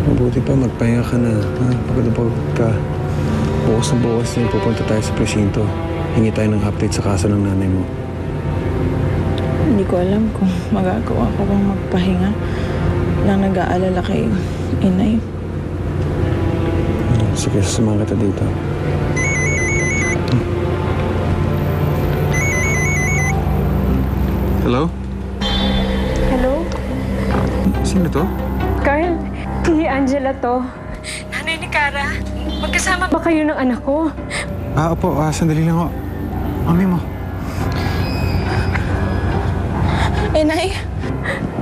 Mabuti pa, magpahinga ka na. Ha? Pagod na pagod ka. Bukas na bukas din, pupunta tayo sa presinto. Hingi tayo ng update sa kaso ng nanay mo. Hindi ko alam kung magagawa ko bang magpahinga lang nag-aalala kay inay. Sige, sasamahan kita dito. Hello? Hello? Sino to? Carl, si Angela to. Nanay ni Cara, magkasama ba kayo ng anak ko? Opo. Sandali lang ako. Mami mo. Inay!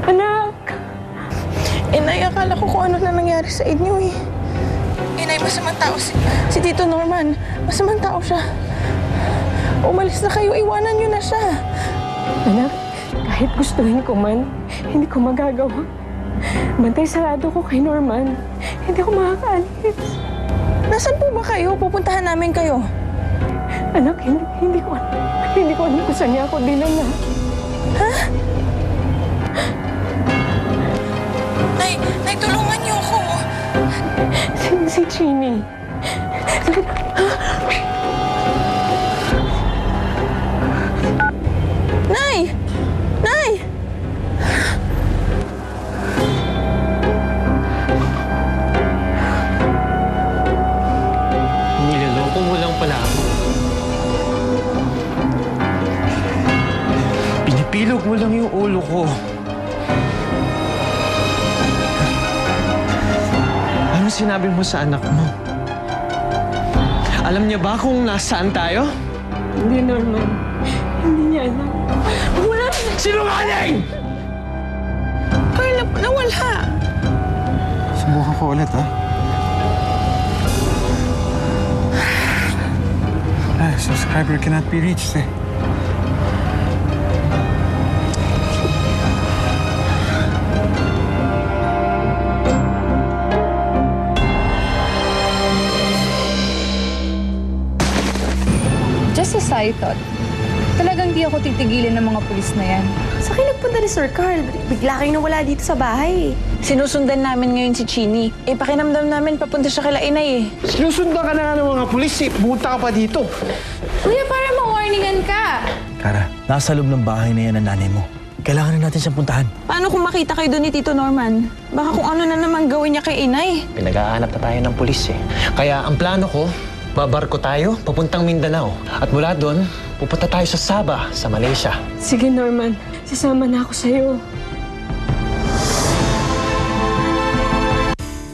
Anak! Inay, akala ko kung ano na nangyari sa inyo eh. Inay, masamang tao si Tito Norman. Masamang tao siya. Umalis na kayo, iwanan niyo na siya. Anak, kahit gustuhin ko man, hindi ko magagawa. Bantay sarado ko kay Norman. Hindi ko makakaalis. Nasaan po ba kayo? Pupuntahan namin kayo. Anak, hindi ko alam kung saan niya ako dinala. Ha? Nay, tulungan niyo ako. Si Chini. Nay! Nay! Niloloko mo lang pala ako. Pinipilog mo lang yung ulo ko. Ano sinabi mo sa anak mo? Alam niya ba kung nasaan tayo? Hindi, Norman. Hindi niya alam. Wala! Sinungaling! Carl, nawala. Subukan ko ulit, ha? Subscriber cannot be reached, eh. Just as I thought, talagang di ako titigilin ng mga pulis na yan. Sa akin nagpunta ni Sir Carl. Bigla kayong nawala dito sa bahay. Sinusundan namin ngayon si Chini. Pakinamdam namin papunta siya kila inay eh. Sinusundan ka na nga ng mga pulis eh. Pumunta ka pa dito. Kuya, para ma-warningan ka. Kara, nasa loob ng bahay na yan ang nanay mo. Kailangan na natin siyang puntahan. Paano kung makita kayo doon ni Tito Norman? Baka kung ano na naman gawin niya kay inay. Pinag-aanap na tayo ng pulis eh. Kaya ang plano ko, babarko tayo papuntang Mindanao. At mula doon, pupunta tayo sa Sabah, sa Malaysia. Sige, Norman. Sasama na ako sa'yo.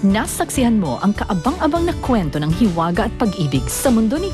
Nasaksihan mo ang kaabang-abang na kwento ng hiwaga at pag-ibig sa mundo ni